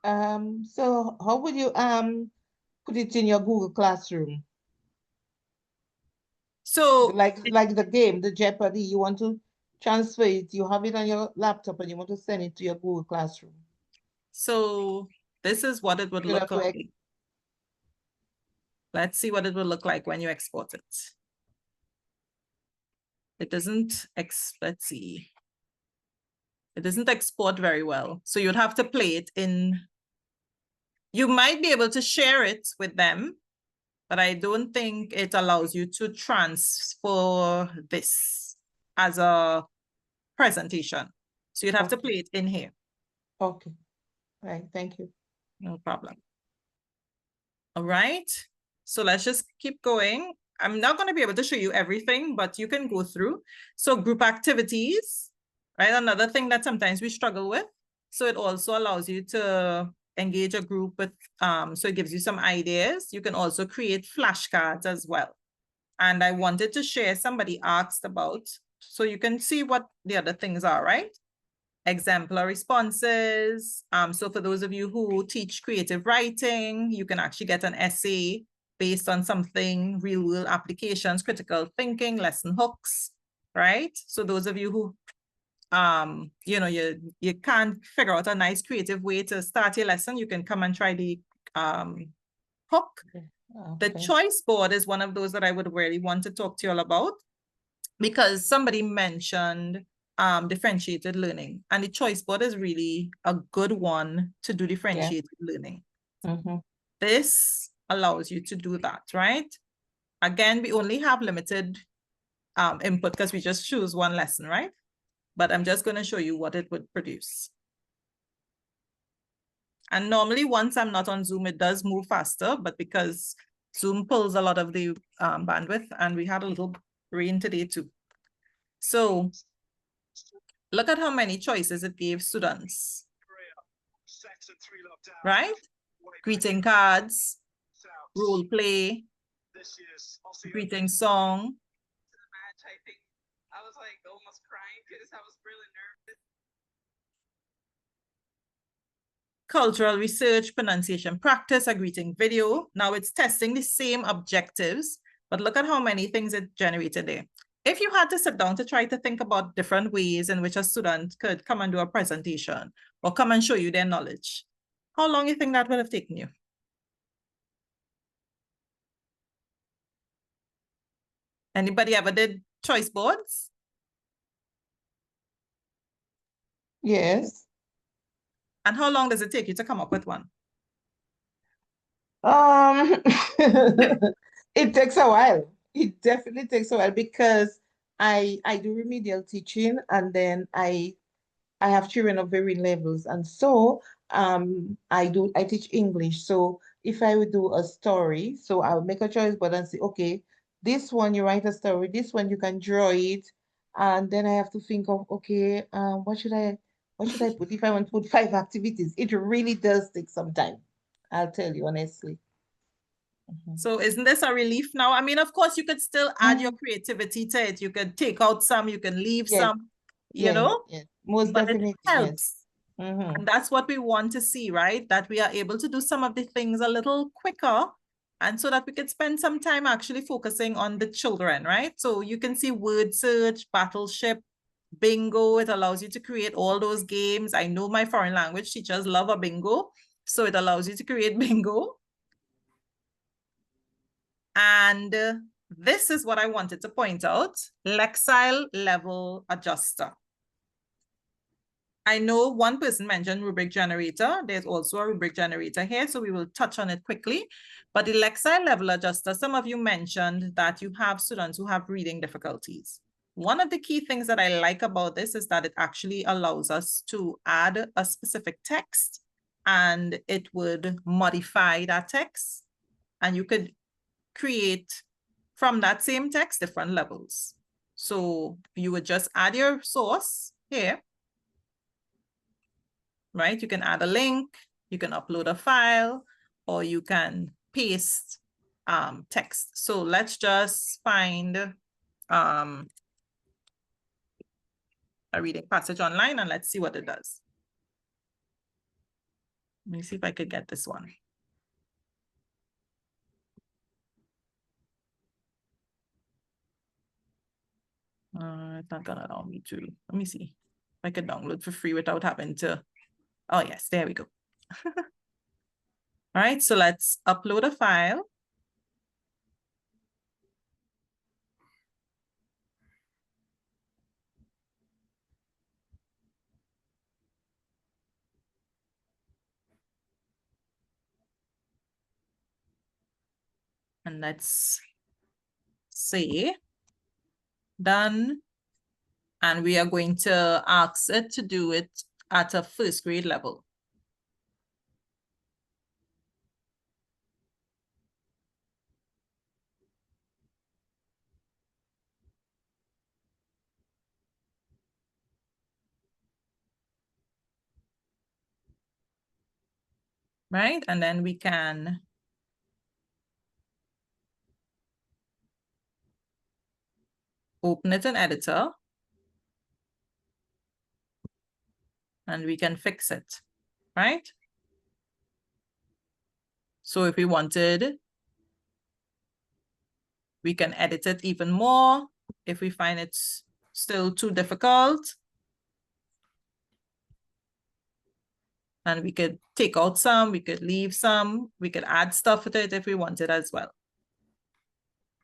So how would you put it in your Google Classroom? So like the game, the Jeopardy, you want to transfer it, you have it on your laptop and you want to send it to your Google Classroom. So this is what it would look like. Let's see what it will look like when you export it. It doesn't, let's see. It doesn't export very well. So you'd have to play it in, you might be able to share it with them, but I don't think it allows you to transfer this as a presentation. So you'd have to play it in here. Okay. All right, thank you. No problem. All right, so let's just keep going. I'm not going to be able to show you everything, but you can go through. So group activities, right? Another thing that sometimes we struggle with. So it also allows you to engage a group with, so it gives you some ideas. You can also create flashcards as well. And I wanted to share, somebody asked about, so you can see what the other things are, right? Exemplar responses. So for those of you who teach creative writing, you can actually get an essay based on something, real world applications, critical thinking, lesson hooks, right? So those of you who, you can't figure out a nice creative way to start your lesson, you can come and try the hook. Okay. The choice board is one of those that I would really want to talk to you all about, because somebody mentioned differentiated learning, and the choice board is really a good one to do differentiated learning. This allows you to do that, right? Again, we only have limited input because we just choose one lesson, right? But I'm just going to show you what it would produce. And normally once I'm not on Zoom, it does move faster, but because Zoom pulls a lot of the bandwidth, and we had a little rain today too. So look at how many choices it gave students, right? Greeting cards, role play, greeting song. I was like almost crying because I was really nervous. Cultural research, pronunciation practice, a greeting video. Now it's testing the same objectives, but look at how many things it generated there. If you had to sit down to try to think about different ways in which a student could come and do a presentation or come and show you their knowledge, how long do you think that would have taken you? Anybody ever did choice boards? Yes. And how long does it take you to come up with one? It takes a while. It definitely takes a while because I do remedial teaching, and then I have children of varying levels, and so I teach English. So if I would do a story, so I would make a choice board and say, okay, this one you write a story, this one you can draw it, and then I have to think of, okay, what should I put if I want to put 5 activities? It really does take some time, I'll tell you honestly. So isn't this a relief now? I mean, of course, you could still add your creativity to it. You could take out some, you can leave some, you know? Yes, most but definitely, it helps. Yes. And that's what we want to see, right? That we are able to do some of the things a little quicker, and so that we could spend some time actually focusing on the children, right? So you can see word search, battleship, bingo. It allows you to create all those games. I know my foreign language teachers love a bingo, so it allows you to create bingo. And this is what I wanted to point out, Lexile level adjuster. I know one person mentioned rubric generator. There's also a rubric generator here, so we will touch on it quickly. But the Lexile level adjuster, some of you mentioned that you have students who have reading difficulties. One of the key things that I like about this is that it actually allows us to add a specific text and it would modify that text. And you could create from that same text different levels. So you would just add your source here. Right? You can add a link, you can upload a file, or you can paste text. So let's just find a reading passage online and let's see what it does. Let me see if I could get this one. It's not gonna allow me to. Let me see if I could download for free without having to. Oh yes, there we go. All right, so let's upload a file. And let's say done. And we are going to ask it to do it at a first grade level. Right? And then we can open it in editor. And we can fix it, right? So if we wanted, we can edit it even more. If we find it's still too difficult. And we could take out some, we could leave some, we could add stuff to it if we wanted as well.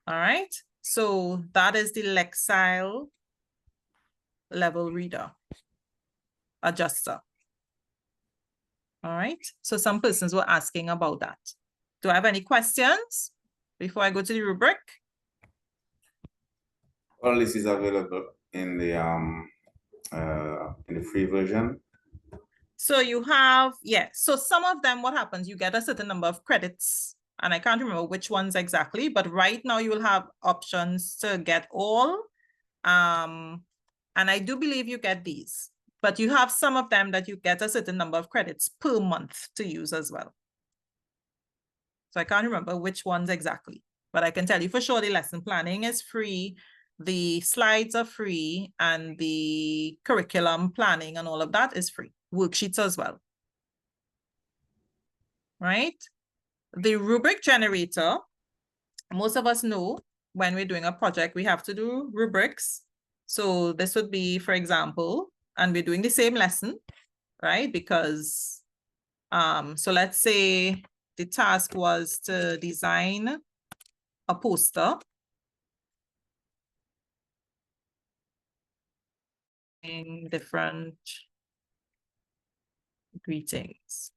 All right, so that is the Lexile level reader adjuster. All right, so some persons were asking about that. Do I have any questions before I go to the rubric? All this is available in the free version. So you have, yeah, so some of them, what happens, you get a certain number of credits, and I can't remember which ones exactly, but right now you will have options to get all. And I do believe you get these, but you have some of them that you get a certain number of credits per month to use as well. So I can't remember which ones exactly, but I can tell you for sure the lesson planning is free. The slides are free and the curriculum planning and all of that is free. Worksheets as well. Right? The rubric generator, most of us know when we're doing a project, we have to do rubrics. So this would be, for example, and we're doing the same lesson, right? Because, so let's say the task was to design a poster. In different greetings.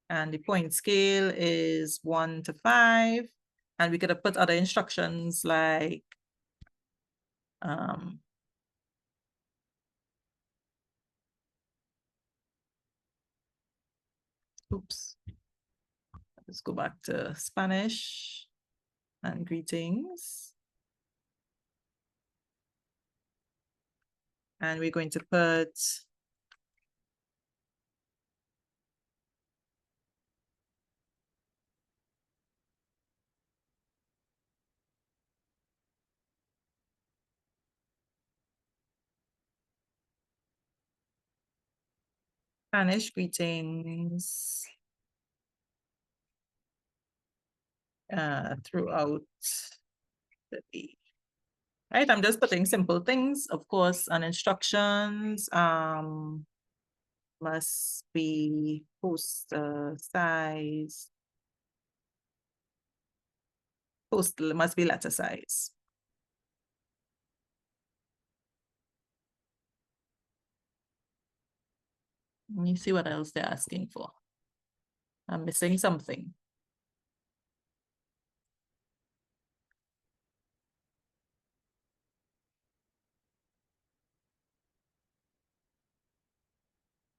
And the point scale is 1 to 5. And we could have put other instructions like oops. Let's go back to Spanish and greetings. And we're going to put Spanish greetings throughout the day. Right, I'm just putting simple things, of course, and instructions must be poster size postal, it must be letter size. Let me see what else they're asking for. I'm missing something.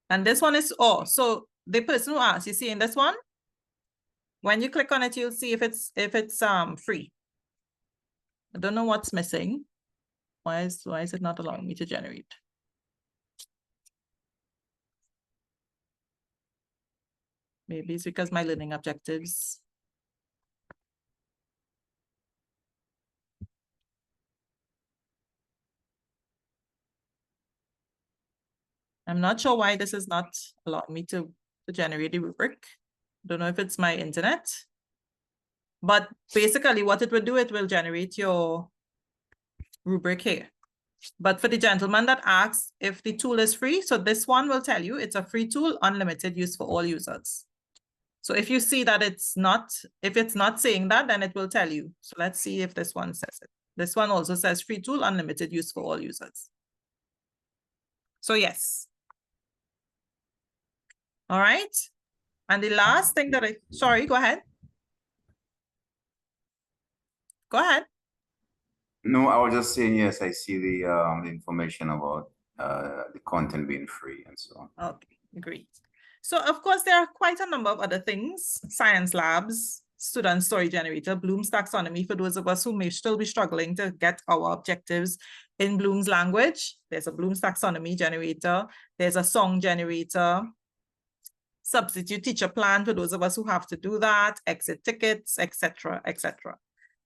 And this one is, oh, so the person who asked, you see in this one, when you click on it, you'll see if it's free. I don't know what's missing. Why is it not allowing me to generate? Maybe it's because my learning objectives. I'm not sure why this is not allowing me to generate the rubric. Don't know if it's my internet. But basically what it will do, it will generate your rubric here. But for the gentleman that asks if the tool is free, so this one will tell you it's a free tool, unlimited use for all users. So if you see that if it's not saying that, then it will tell you. So let's see if this one says it. This one also says free tool, unlimited use for all users. So yes. All right. And the last thing that sorry, go ahead. Go ahead. No, I was just saying, yes, I see the information about the content being free and so on. Okay, great. So of course, there are quite a number of other things: science labs, student story generator, Bloom's taxonomy for those of us who may still be struggling to get our objectives in Bloom's language. There's a Bloom's taxonomy generator. There's a song generator, substitute teacher plan for those of us who have to do that, exit tickets, etc., etc.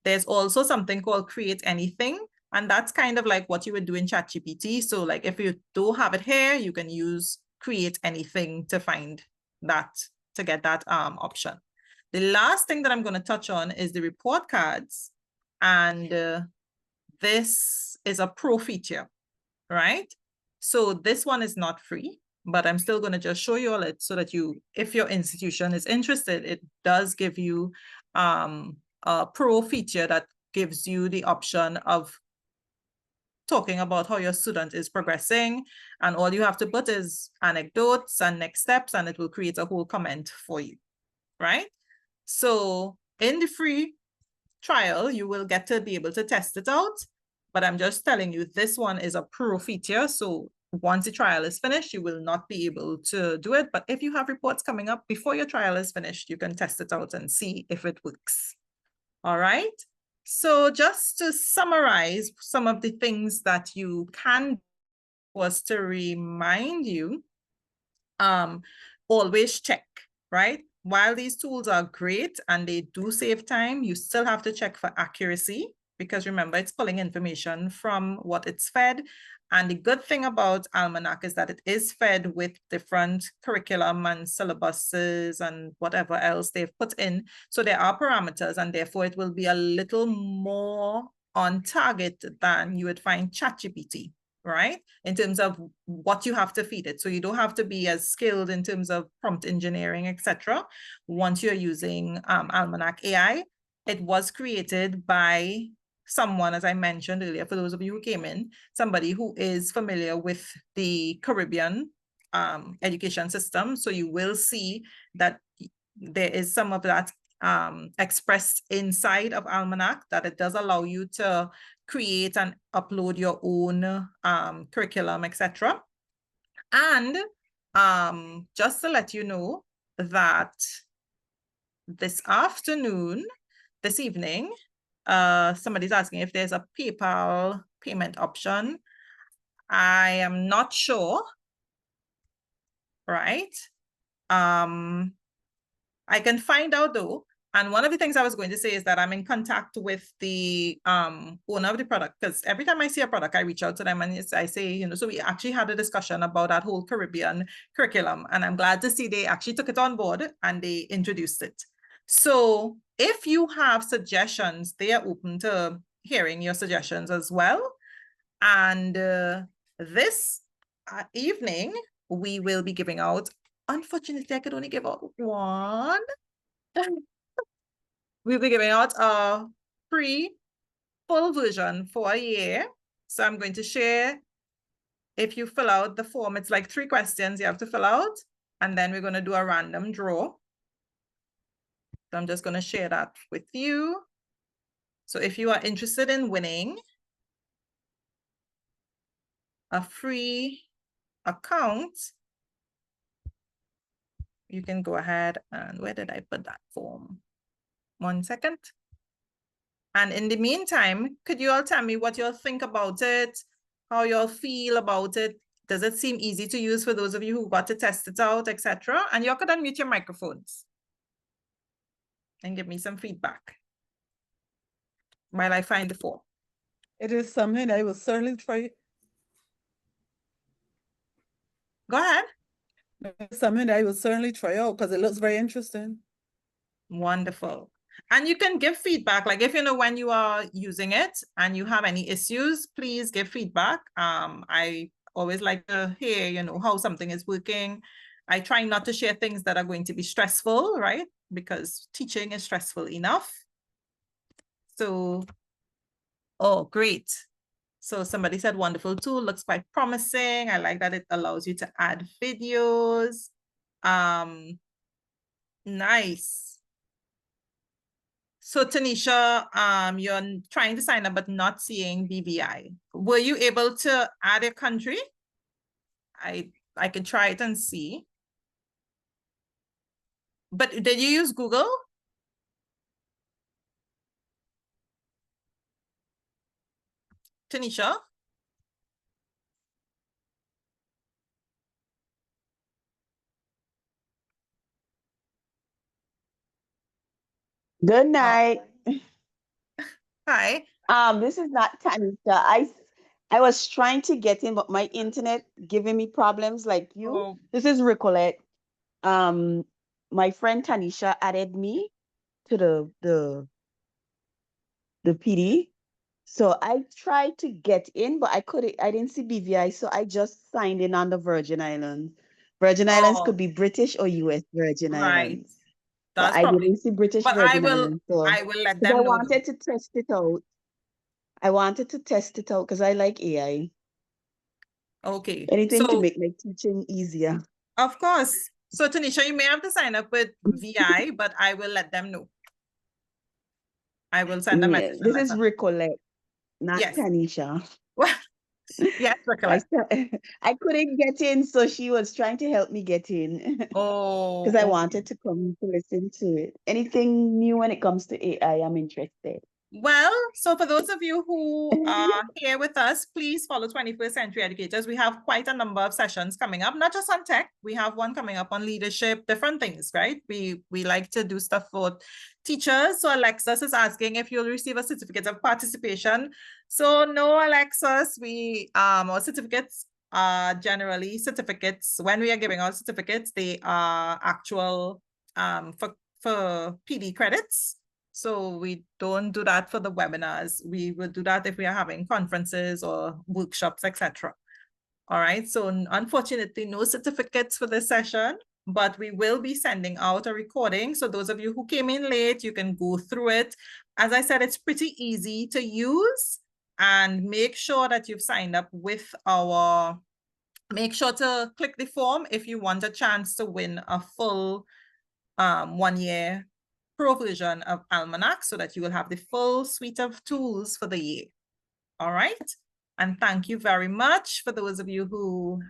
There's also something called create anything. And that's kind of like what you would do in ChatGPT. So like if you don't have it here, you can use create anything to find that, to get that option. The last thing that I'm going to touch on is the report cards. And this is a pro feature, right? So this one is not free, but I'm still going to just show you all it so that you, if your institution is interested, it does give you a pro feature that gives you the option of talking about how your student is progressing, and all you have to put is anecdotes and next steps, and it will create a whole comment for you, right? So in the free trial, you will get to be able to test it out, but I'm just telling you, this one is a pro feature. So once the trial is finished, you will not be able to do it. But if you have reports coming up before your trial is finished, you can test it out and see if it works. All right. So just to summarize some of the things that you can do was to remind you, always check, right? While these tools are great and they do save time, you still have to check for accuracy, because remember, it's pulling information from what it's fed. And the good thing about Almanack is that it is fed with different curriculum and syllabuses and whatever else they've put in. So there are parameters, and therefore it will be a little more on target than you would find ChatGPT, right? In terms of what you have to feed it. So you don't have to be as skilled in terms of prompt engineering, etc. Once you're using Almanack AI, it was created by someone, as I mentioned earlier, for those of you who came in, somebody who is familiar with the Caribbean education system. So you will see that there is some of that expressed inside of Almanack, that it does allow you to create and upload your own curriculum, etc. And just to let you know that this evening, somebody's asking if there's a PayPal payment option. I am not sure, right? I can find out though. And one of the things I was going to say is that I'm in contact with the owner of the product, because every time I see a product, I reach out to them and I say, you know, so we actually had a discussion about that whole Caribbean curriculum. And I'm glad to see they actually took it on board and they introduced it. So if you have suggestions, they are open to hearing your suggestions as well. And this evening, we will be giving out, unfortunately, I could only give out one. We'll be giving out a free full version for a year. So I'm going to share, if you fill out the form, it's like 3 questions you have to fill out, and then we're going to do a random draw. So I'm just going to share that with you. So if you are interested in winning a free account, you can go ahead and where did I put that form? 1 second. And in the meantime, could you all tell me what you all think about it? How you all feel about it? Does it seem easy to use for those of you who got to test it out, etc.? And you all could unmute your microphones and give me some feedback while I find the form. It is something I will certainly try. Go ahead. It's something I will certainly try out because it looks very interesting. Wonderful. And you can give feedback, like if you know when you are using it and you have any issues, please give feedback. I always like to hear, you know, how something is working. I try not to share things that are going to be stressful, right? Because teaching is stressful enough. So, oh, great. So somebody said, wonderful tool, looks quite promising. I like that it allows you to add videos. Nice. So Tanisha, you're trying to sign up but not seeing BVI. Were you able to add a country? I could try it and see. But did you use Google? Tanisha? Good night. Hi. This is not Tanisha. I was trying to get in, but my internet giving me problems like you. Oh. This is Ricolette. My friend Tanisha added me to the PD. So I tried to get in, but I didn't see BVI, so I just signed in on the Virgin Islands. Virgin Islands could be British or US Virgin Islands. That's but I probably, didn't see British but Virgin Islands. So I will let 'cause them I know. wanted to test it out. I wanted to test it out because I like AI. Okay. Anything to So, make my teaching easier. of course. So Tanisha, you may have to sign up with VI, but I will let them know. I will send a Yeah, message. this is Ricolette, not Yes. Tanisha. Yes, Ricolette. I couldn't get in, so she was trying to help me get in. Oh, Because I okay. wanted to come to listen to it. Anything new when it comes to AI, I'm interested. Well, so for those of you who are here with us, please follow 21st Century Educators. We have quite a number of sessions coming up, not just on tech. We have one coming up on leadership, different things, right? We like to do stuff for teachers. So Alexis is asking if you'll receive a certificate of participation. So no, Alexis, our certificates are generally certificates. When we are giving out certificates, they are actual for PD credits. So we don't do that for the webinars. We will do that if we are having conferences or workshops, etc. All right. So unfortunately, no certificates for this session, but we will be sending out a recording. So those of you who came in late, you can go through it. As I said, it's pretty easy to use, and make sure that you've signed up with make sure to click the form if you want a chance to win a full 1 year pro version of Almanack, so that you will have the full suite of tools for the year. All right. And thank you very much for those of you who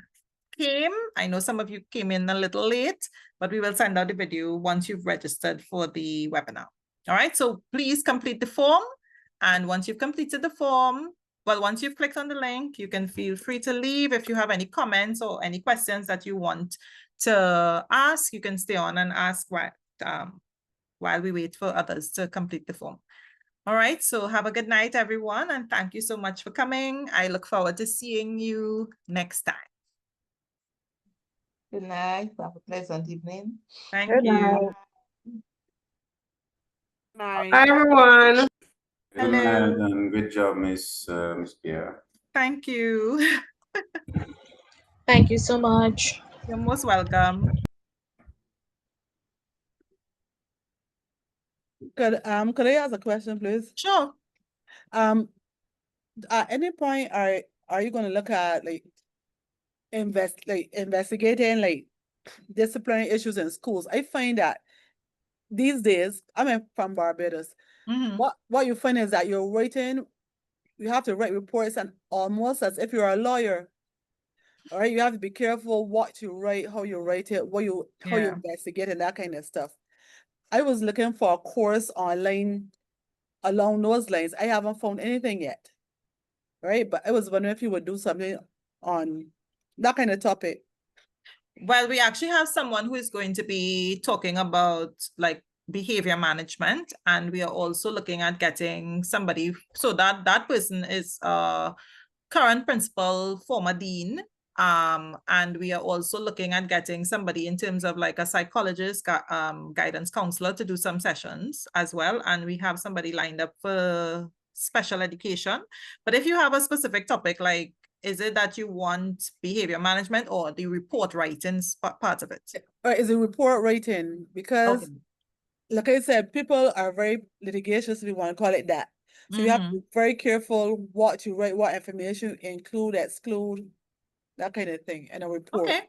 came. I know some of you came in a little late, but we will send out the video once you've registered for the webinar. All right. So please complete the form. And once you've completed the form, well, once you've clicked on the link, you can feel free to leave. If you have any comments or any questions that you want to ask, you can stay on and ask while we wait for others to complete the form. All right, so have a good night, everyone, and thank you so much for coming. I look forward to seeing you next time. Good night. Have a pleasant evening. Thank Good you. night. Bye. Hi, everyone. Good Hello. night and good job, Miss Pierre. Thank you. Thank you so much. You're most welcome. Could I ask a question, please? Sure. At any point are you gonna look at like investigating like disciplinary issues in schools? I find that these days, I'm from Barbados. What you find is that you have to write reports and almost as if you're a lawyer. All right, you have to be careful what you write, how you write it, how you investigate and that kind of stuff. I was looking for a course online along those lines. I haven't found anything yet. Right, but I was wondering if you would do something on that kind of topic. Well, we actually have someone who is going to be talking about like behavior management, and we are also looking at getting somebody, so that person is current principal, former dean, and we are also looking at getting somebody in terms of like a psychologist, guidance counselor to do some sessions as well, and we have somebody lined up for special education. But if you have a specific topic, like is it that you want behavior management or the report writing part of it? Or is it report writing? Because like I said, people are very litigious, if you want to call it that. So you have to be very careful what you write, what information include, exclude, that kind of thing in a report. Okay.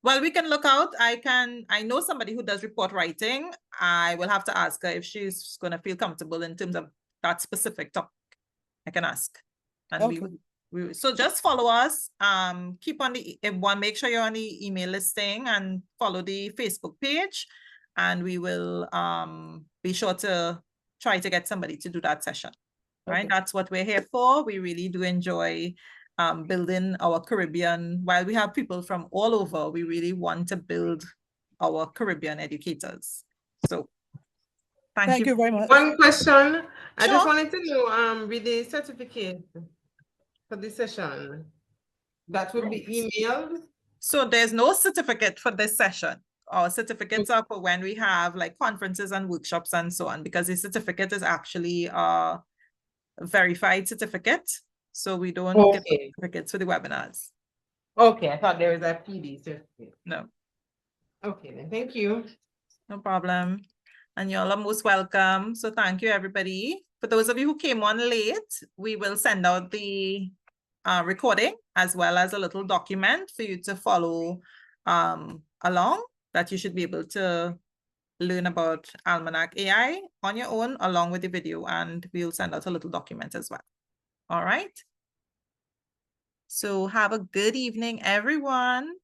Well, we can look out. I know somebody who does report writing. I will have to ask her if she's going to feel comfortable in terms of that specific topic. I can ask. And so just follow us. Keep on make sure you're on the email listing and follow the Facebook page. And we will be sure to try to get somebody to do that session. Right? That's what we're here for. We really do enjoy building our Caribbean. While we have people from all over, we really want to build our Caribbean educators. So thank you very much. One question. I just wanted to know with the certificate for this session, that will be emailed? So there's no certificate for this session. Our certificates are for when we have like conferences and workshops and so on, because the certificate is actually a verified certificate. So we don't get certificates for the webinars. Okay, I thought there was a PD certificate. No. Okay, then thank you. No problem. And y'all are most welcome. So thank you, everybody. For those of you who came on late, we will send out the recording as well as a little document for you to follow along, that you should be able to learn about Almanack AI on your own along with the video, and we'll send out a little document as well. All right. So have a good evening, everyone.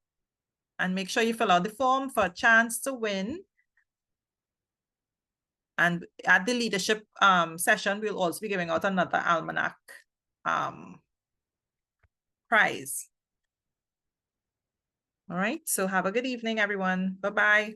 And make sure you fill out the form for a chance to win. And at the leadership session, we'll also be giving out another Almanack prize. All right, so have a good evening, everyone. Bye-bye.